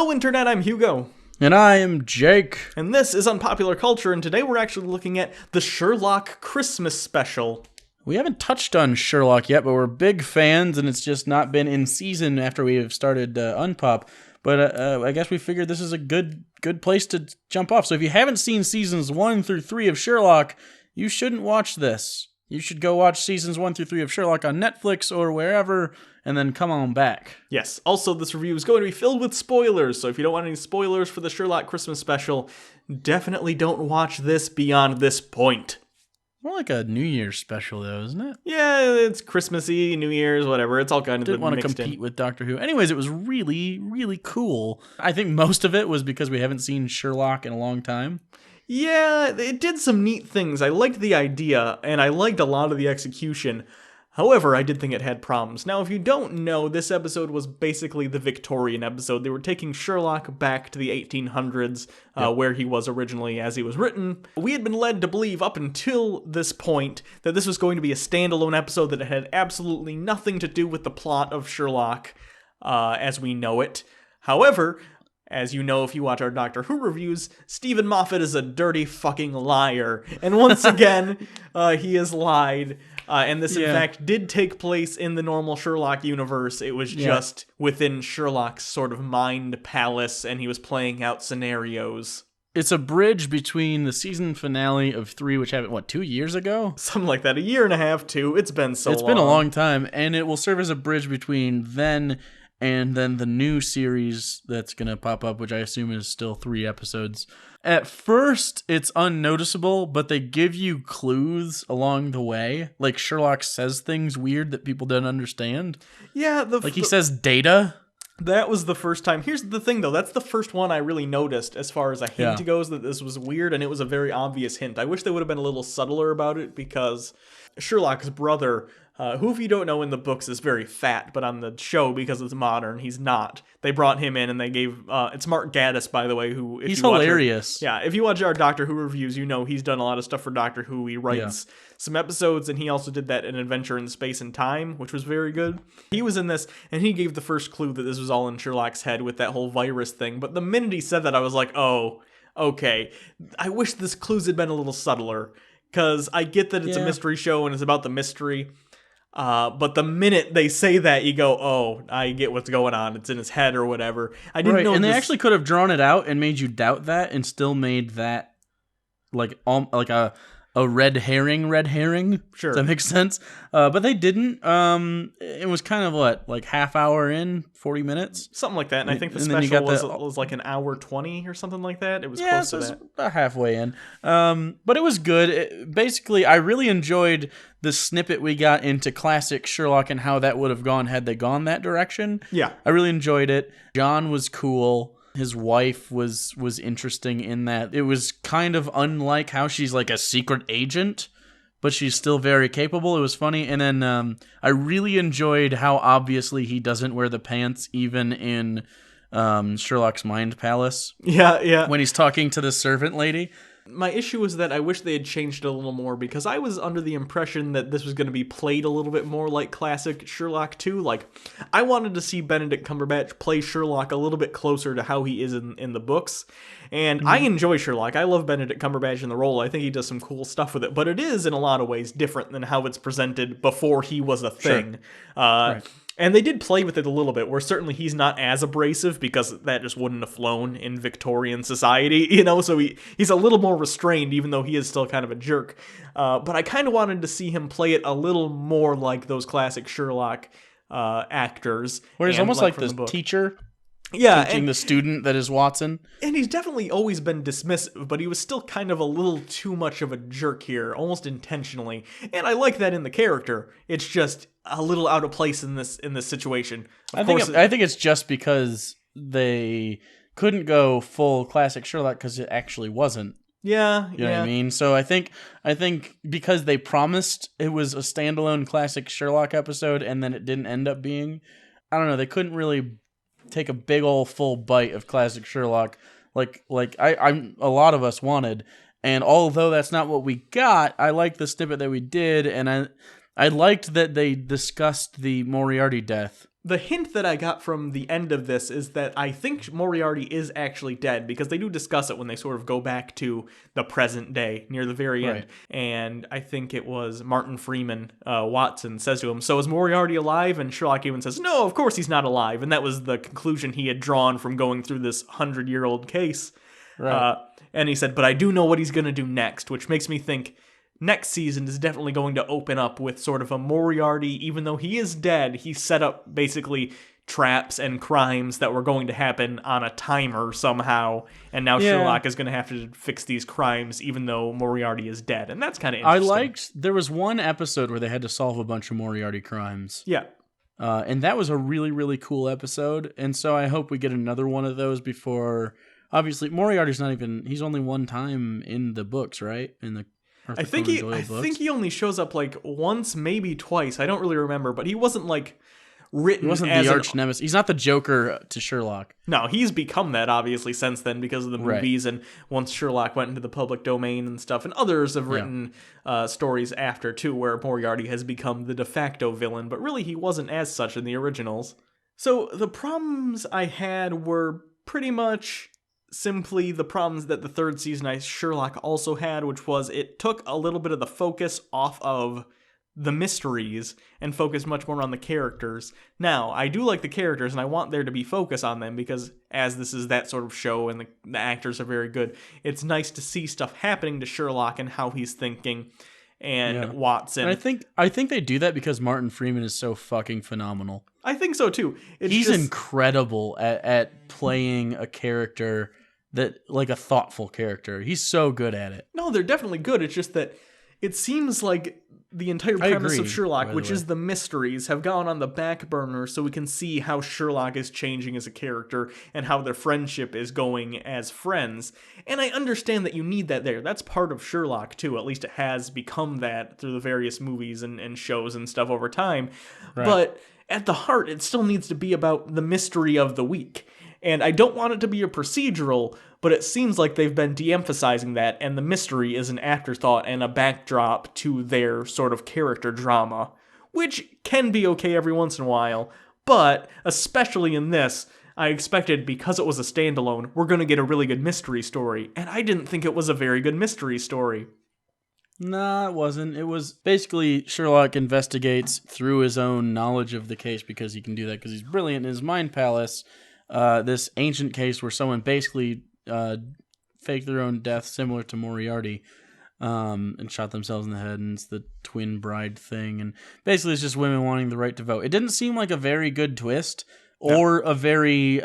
Hello, Internet, I'm Hugo. And I am Jake. And this is Unpopular Culture, and today we're actually looking at the Sherlock Christmas special. We haven't touched on Sherlock yet, but we're big fans, and it's just not been in season after we have started Unpop. But I guess we figured this is a good place to jump off. So if you haven't seen seasons 1 through 3 of Sherlock, you shouldn't watch this. You should go watch seasons 1 through 3 of Sherlock on Netflix or wherever, and then come on back. Yes, also this review is going to be filled with spoilers, so if you don't want any spoilers for the Sherlock Christmas special, definitely don't watch this beyond this point. More like a New Year's special, though, isn't it? Yeah, it's Christmassy, New Year's, whatever. It's all kind of Didn't want to mixed compete in. with Doctor Who. Anyways, it was really, really cool. I think most of it was because we haven't seen Sherlock in a long time. Yeah, it did some neat things. I liked the idea, and I liked a lot of the execution. However, I did think it had problems. Now, if you don't know, this episode was basically the Victorian episode. They were taking Sherlock back to the 1800s, where he was originally as he was written. We had been led to believe up until this point that this was going to be a standalone episode, that it had absolutely nothing to do with the plot of Sherlock as we know it. However, as you know if you watch our Doctor Who reviews, Steven Moffat is a dirty fucking liar. And once again, he has lied. And this, in fact, did take place in the normal Sherlock universe. It was just within Sherlock's sort of mind palace, and he was playing out scenarios. It's a bridge between the season finale of 3, which happened, 2 years ago? Something like that. 1.5 years, too. It's been so long. It's been a long time, and it will serve as a bridge between then and then the new series that's going to pop up, which I assume is still 3 episodes. At first, it's unnoticeable, but they give you clues along the way. Like, Sherlock says things weird that people don't understand. Yeah. He says data. That was the first time. Here's the thing, though. That's the first one I really noticed as far as a hint goes, that this was weird, and it was a very obvious hint. I wish they would have been a little subtler about it, because Sherlock's brother, who, if you don't know in the books, is very fat, but on the show, because it's modern, he's not. They brought him in, and they gave... it's Mark Gatiss, by the way, who... He's hilarious. If you watch our Doctor Who reviews, you know he's done a lot of stuff for Doctor Who. He writes some episodes, and he also did that in Adventure in Space and Time, which was very good. He was in this, and he gave the first clue that this was all in Sherlock's head with that whole virus thing. But the minute he said that, I was like, oh, okay. I wish this clues had been a little subtler, because I get that it's a mystery show, and it's about the mystery. But the minute they say that, you go, oh, I get what's going on. It's in his head or whatever. I didn't know. And they actually could have drawn it out and made you doubt that, and still made that like a red herring. Sure. Does that make sense? But they didn't. It was kind of half hour in, 40 minutes? Something like that. And I think the special was like 1:20 or something like that. It was close to that. It was about halfway in. But it was good. Basically, I really enjoyed the snippet we got into classic Sherlock and how that would have gone had they gone that direction. Yeah. I really enjoyed it. John was cool. His wife was interesting in that it was kind of unlike how she's like a secret agent, but she's still very capable. It was funny. And then I really enjoyed how obviously he doesn't wear the pants even in Sherlock's Mind Palace. Yeah. When he's talking to the servant lady. My issue was that I wish they had changed it a little more, because I was under the impression that this was going to be played a little bit more like classic Sherlock 2. Like, I wanted to see Benedict Cumberbatch play Sherlock a little bit closer to how he is in the books. And I enjoy Sherlock. I love Benedict Cumberbatch in the role. I think he does some cool stuff with it. But it is, in a lot of ways, different than how it's presented before he was a thing. Sure. Right. And they did play with it a little bit, where certainly he's not as abrasive, because that just wouldn't have flown in Victorian society, so he's a little more restrained, even though he is still kind of a jerk. But I kind of wanted to see him play it a little more like those classic Sherlock actors. Where he's almost like the teacher. Yeah, teaching the student that is Watson. And he's definitely always been dismissive, but he was still kind of a little too much of a jerk here, almost intentionally. And I like that in the character. It's just a little out of place in this situation. I think it's just because they couldn't go full classic Sherlock because it actually wasn't. Yeah, you know what I mean? So I think because they promised it was a standalone classic Sherlock episode, and then it didn't end up being, I don't know, they couldn't really take a big old full bite of classic Sherlock like I'm a lot of us wanted. And although that's not what we got, I like the snippet that we did, and I liked that they discussed the Moriarty death. The hint that I got from the end of this is that I think Moriarty is actually dead, because they do discuss it when they sort of go back to the present day near the very end. And I think it was Martin Freeman, Watson, says to him, "So is Moriarty alive?" And Sherlock even says, "No, of course he's not alive." And that was the conclusion he had drawn from going through this 100-year-old case. Right. And he said, "But I do know what he's going to do next," which makes me think next season is definitely going to open up with sort of a Moriarty. Even though he is dead, he set up basically traps and crimes that were going to happen on a timer somehow, and now Sherlock is going to have to fix these crimes even though Moriarty is dead, and that's kind of interesting. There was one episode where they had to solve a bunch of Moriarty crimes. Yeah. And that was a really, really cool episode, and so I hope we get another one of those before... Obviously, Moriarty's not even... He's only one time in the books, right? I think he only shows up like once, maybe twice. I don't really remember, but he wasn't like written. He wasn't as the arch nemesis. He's not the Joker to Sherlock. No, he's become that obviously since then because of the movies, and once Sherlock went into the public domain and stuff, and others have written stories after too, where Moriarty has become the de facto villain, but really he wasn't as such in the originals. So the problems I had were pretty much simply the problems that the third season of Sherlock also had, which was it took a little bit of the focus off of the mysteries and focused much more on the characters. Now, I do like the characters, and I want there to be focus on them, because as this is that sort of show and the actors are very good, it's nice to see stuff happening to Sherlock and how he's thinking, and Watson. And I think they do that because Martin Freeman is so fucking phenomenal. I think so too. He's incredible at playing a character that, like, a thoughtful character. He's so good at it. No, they're definitely good. It's just that it seems like the entire premise of Sherlock, which is the mysteries, have gone on the back burner so we can see how Sherlock is changing as a character and how their friendship is going as friends. And I understand that you need that there. That's part of Sherlock too. At least it has become that through the various movies and shows and stuff over time. Right. But at the heart, it still needs to be about the mystery of the week. And I don't want it to be a procedural, but it seems like they've been de-emphasizing that, and the mystery is an afterthought and a backdrop to their sort of character drama, which can be okay every once in a while, but especially in this, I expected, because it was a standalone, we're going to get a really good mystery story, and I didn't think it was a very good mystery story. Nah, it wasn't. It was basically Sherlock investigates through his own knowledge of the case, because he can do that because he's brilliant in his mind palace. This ancient case where someone basically faked their own death, similar to Moriarty, and shot themselves in the head, and it's the twin bride thing, and basically it's just women wanting the right to vote. It didn't seem like a very good twist or a very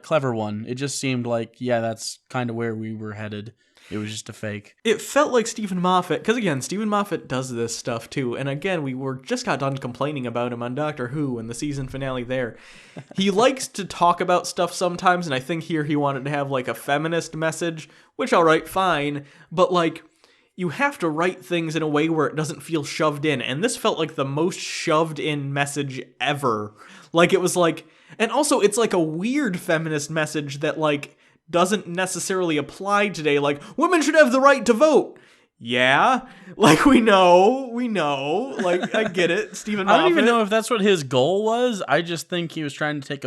clever one. It just seemed like, that's kind of where we were headed. It was just a fake. It felt like Steven Moffat, because again, Steven Moffat does this stuff too, and again, we just got done complaining about him on Doctor Who and the season finale there. He likes to talk about stuff sometimes, and I think here he wanted to have like a feminist message, which alright, fine, but like, you have to write things in a way where it doesn't feel shoved in, and this felt like the most shoved in message ever. Like, it was like, and also it's like a weird feminist message that like, doesn't necessarily apply today, like, women should have the right to vote. Yeah, like, we know, like, I get it, Steven Moffat. I don't even know if that's what his goal was. I just think he was trying to take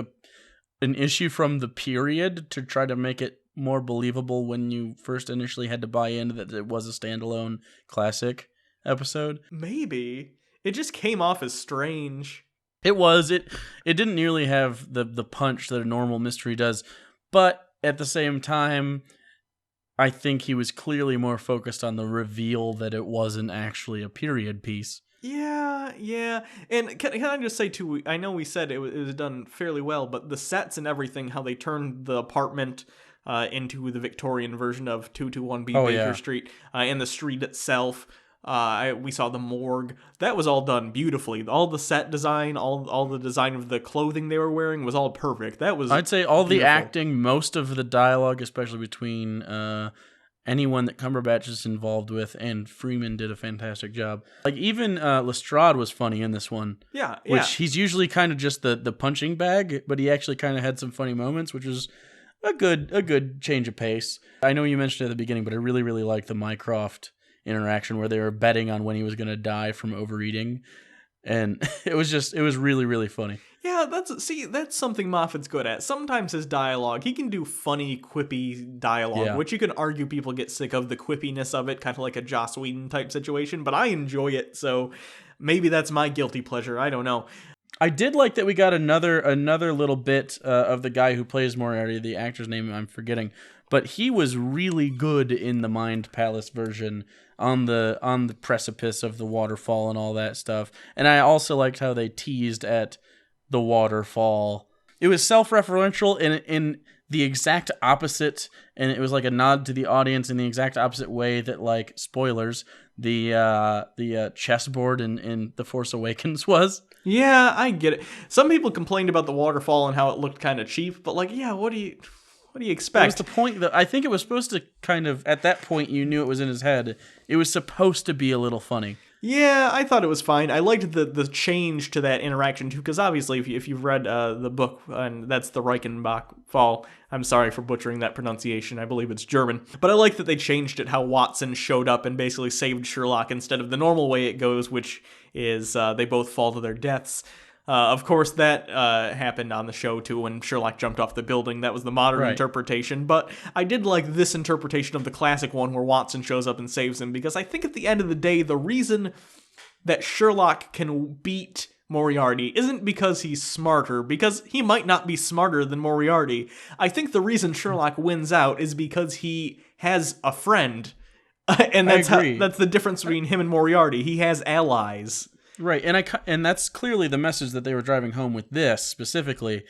an issue from the period to try to make it more believable when you first initially had to buy in that it was a standalone classic episode. Maybe. It just came off as strange. It was. It didn't nearly have the punch that a normal mystery does, but at the same time, I think he was clearly more focused on the reveal that it wasn't actually a period piece. Yeah. And can I just say, too, I know we said it was done fairly well, but the sets and everything, how they turned the apartment into the Victorian version of 221B Baker Street, and the street itself. We saw the morgue. That was all done beautifully. All the set design, all the design of the clothing they were wearing was all perfect. That was, I'd say, all beautiful. The acting, most of the dialogue, especially between anyone that Cumberbatch is involved with, and Freeman did a fantastic job. Like, even Lestrade was funny in this one. Yeah. Which he's usually kind of just the punching bag, but he actually kind of had some funny moments, which was a good change of pace. I know you mentioned it at the beginning, but I really, really liked the Mycroft interaction where they were betting on when he was going to die from overeating. And it was really, really funny. Yeah, that's something Moffat's good at. Sometimes his dialogue, he can do funny, quippy dialogue, Yeah. which you can argue people get sick of the quippiness of it, kind of like a Joss Whedon type situation, but I enjoy it, so maybe that's my guilty pleasure. I don't know. I did like that we got another little bit of the guy who plays Moriarty. The actor's name I'm forgetting, but he was really good in the Mind Palace version on the precipice of the waterfall and all that stuff. And I also liked how they teased at the waterfall. It was self-referential in the exact opposite, and it was like a nod to the audience in the exact opposite way that, like, spoilers, the chessboard in The Force Awakens was. Yeah, I get it. Some people complained about the waterfall and how it looked kind of cheap, but like, yeah, what do you expect? That was the point that I think it was supposed to kind of, at that point you knew it was in his head. It was supposed to be a little funny. Yeah, I thought it was fine. I liked the change to that interaction too, because obviously if you've read the book, and that's the Reichenbach Fall. I'm sorry for butchering that pronunciation. I believe it's German. But I like that they changed it, how Watson showed up and basically saved Sherlock instead of the normal way it goes, which is they both fall to their deaths. Of course, that happened on the show, too, when Sherlock jumped off the building. That was the modern interpretation. But I did like this interpretation of the classic one where Watson shows up and saves him, because I think at the end of the day, the reason that Sherlock can beat Moriarty isn't because he's smarter, because he might not be smarter than Moriarty. I think the reason Sherlock wins out is because he has a friend. And that's the difference between him and Moriarty. He has allies. Right, and that's clearly the message that they were driving home with this specifically,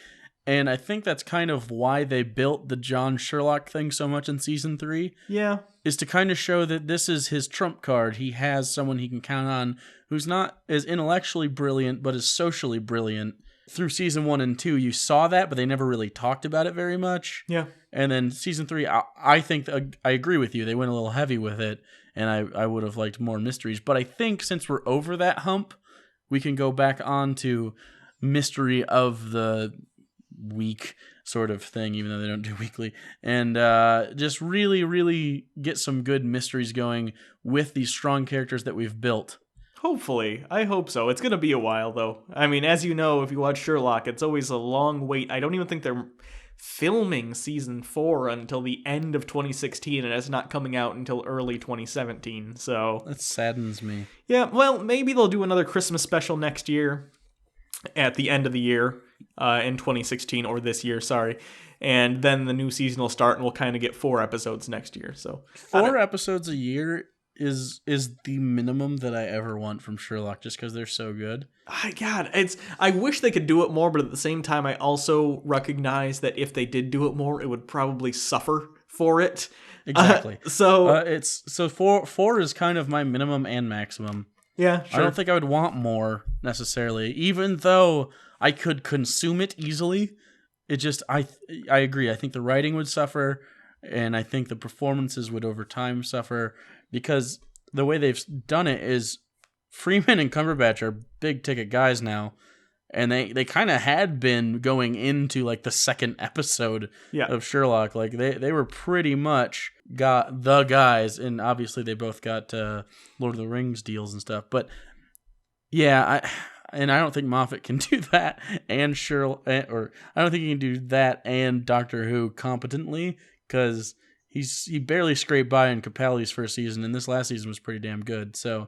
and I think that's kind of why they built the John Sherlock thing so much in season 3. Yeah, is to kind of show that this is his trump card. He has someone he can count on who's not as intellectually brilliant, but is socially brilliant. Through season 1 and 2, you saw that, but they never really talked about it very much. Yeah, and then season 3, I think I agree with you. They went a little heavy with it. And I would have liked more mysteries. But I think since we're over that hump, we can go back on to mystery of the week sort of thing, even though they don't do weekly. And just really, really get some good mysteries going with these strong characters that we've built. Hopefully. I hope so. It's going to be a while, though. I mean, as you know, if you watch Sherlock, it's always a long wait. I don't even think they're filming season 4 until the end of 2016, and it's not coming out until early 2017, so that saddens me. Yeah, well, maybe they'll do another Christmas special next year at the end of the year in 2016, or this year, sorry, and then the new season will start, and we'll kind of get 4 episodes next year. So 4 episodes a year is the minimum that I ever want from Sherlock, just because they're so good. God, I wish they could do it more, but at the same time, I also recognize that if they did do it more, it would probably suffer for it. Exactly. So four is kind of my minimum and maximum. Yeah, sure. I don't think I would want more necessarily, even though I could consume it easily. It just I agree. I think the writing would suffer, and I think the performances would over time suffer, because the way they've done it is Freeman and Cumberbatch are big ticket guys now, and they kind of had been going into like the second episode of Sherlock. Like they were pretty much got the guys, and obviously they both got Lord of the Rings deals and stuff. But yeah, I don't think Moffat can do that and Sherlock, or I don't think he can do that and Doctor Who competently, because he barely scraped by in Capaldi's first season, and this last season was pretty damn good. So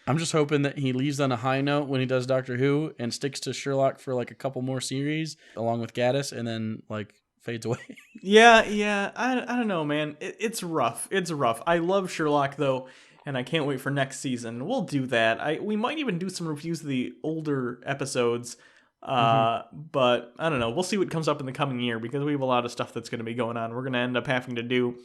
I'm just hoping that he leaves on a high note when he does Doctor Who and sticks to Sherlock for like a couple more series along with Gaddis, and then like fades away. Yeah. I don't know, man. It's rough. It's rough. I love Sherlock though, and I can't wait for next season. We'll do that. We might even do some reviews of the older episodes. But I don't know. We'll see what comes up in the coming year, because we have a lot of stuff that's going to be going on. We're going to end up having to do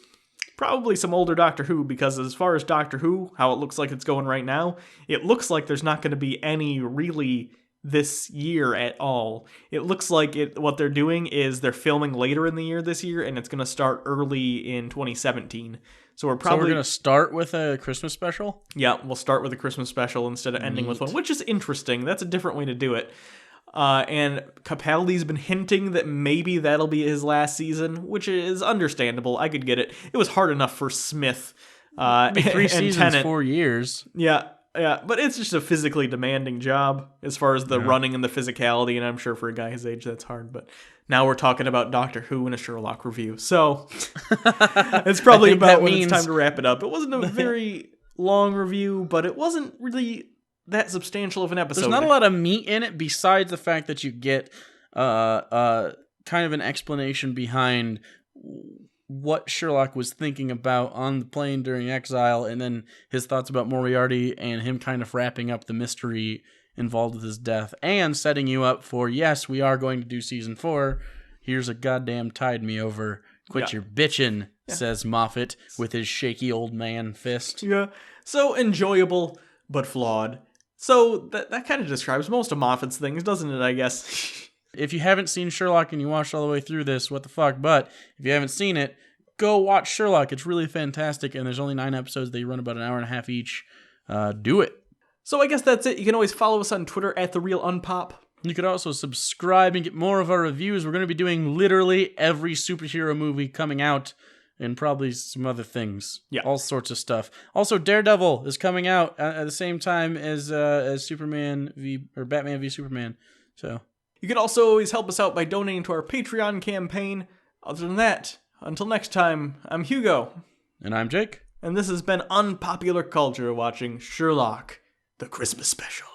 probably some older Doctor Who, because as far as Doctor Who, how it looks like it's going right now, it looks like there's not going to be any really this year at all. It looks like what they're doing is they're filming later in the year this year, and it's going to start early in 2017. So we're going to start with a Christmas special? Yeah, we'll start with a Christmas special instead of ending with one, which is interesting. That's a different way to do it. And Capaldi's been hinting that maybe that'll be his last season, which is understandable. I could get it. It was hard enough for Smith. 3 seasons, Tennant. 4 years. Yeah. Yeah, but it's just a physically demanding job as far as the running and the physicality, and I'm sure for a guy his age that's hard, but now we're talking about Doctor Who in a Sherlock review, so it's probably about when it's time to wrap it up. It wasn't a very long review, but it wasn't really that substantial of an episode. There's not a lot of meat in it besides the fact that you get kind of an explanation behind what Sherlock was thinking about on the plane during exile, and then his thoughts about Moriarty and him kind of wrapping up the mystery involved with his death and setting you up for, yes, we are going to do season 4. Here's a goddamn tide me over. Quit your bitchin', says Moffat with his shaky old man fist. Yeah, so enjoyable, but flawed. So that kind of describes most of Moffat's things, doesn't it, I guess? If you haven't seen Sherlock and you watched all the way through this, what the fuck? But if you haven't seen it, go watch Sherlock. It's really fantastic, and there's only 9 episodes. They run about an hour and a half each. Do it. So I guess that's it. You can always follow us on Twitter at @TheRealUnpop. You could also subscribe and get more of our reviews. We're going to be doing literally every superhero movie coming out, and probably some other things. Yeah. All sorts of stuff. Also, Daredevil is coming out at the same time as Batman v Superman. So you can also always help us out by donating to our Patreon campaign. Other than that, until next time, I'm Hugo. And I'm Jake. And this has been Unpopular Culture watching Sherlock, the Christmas special.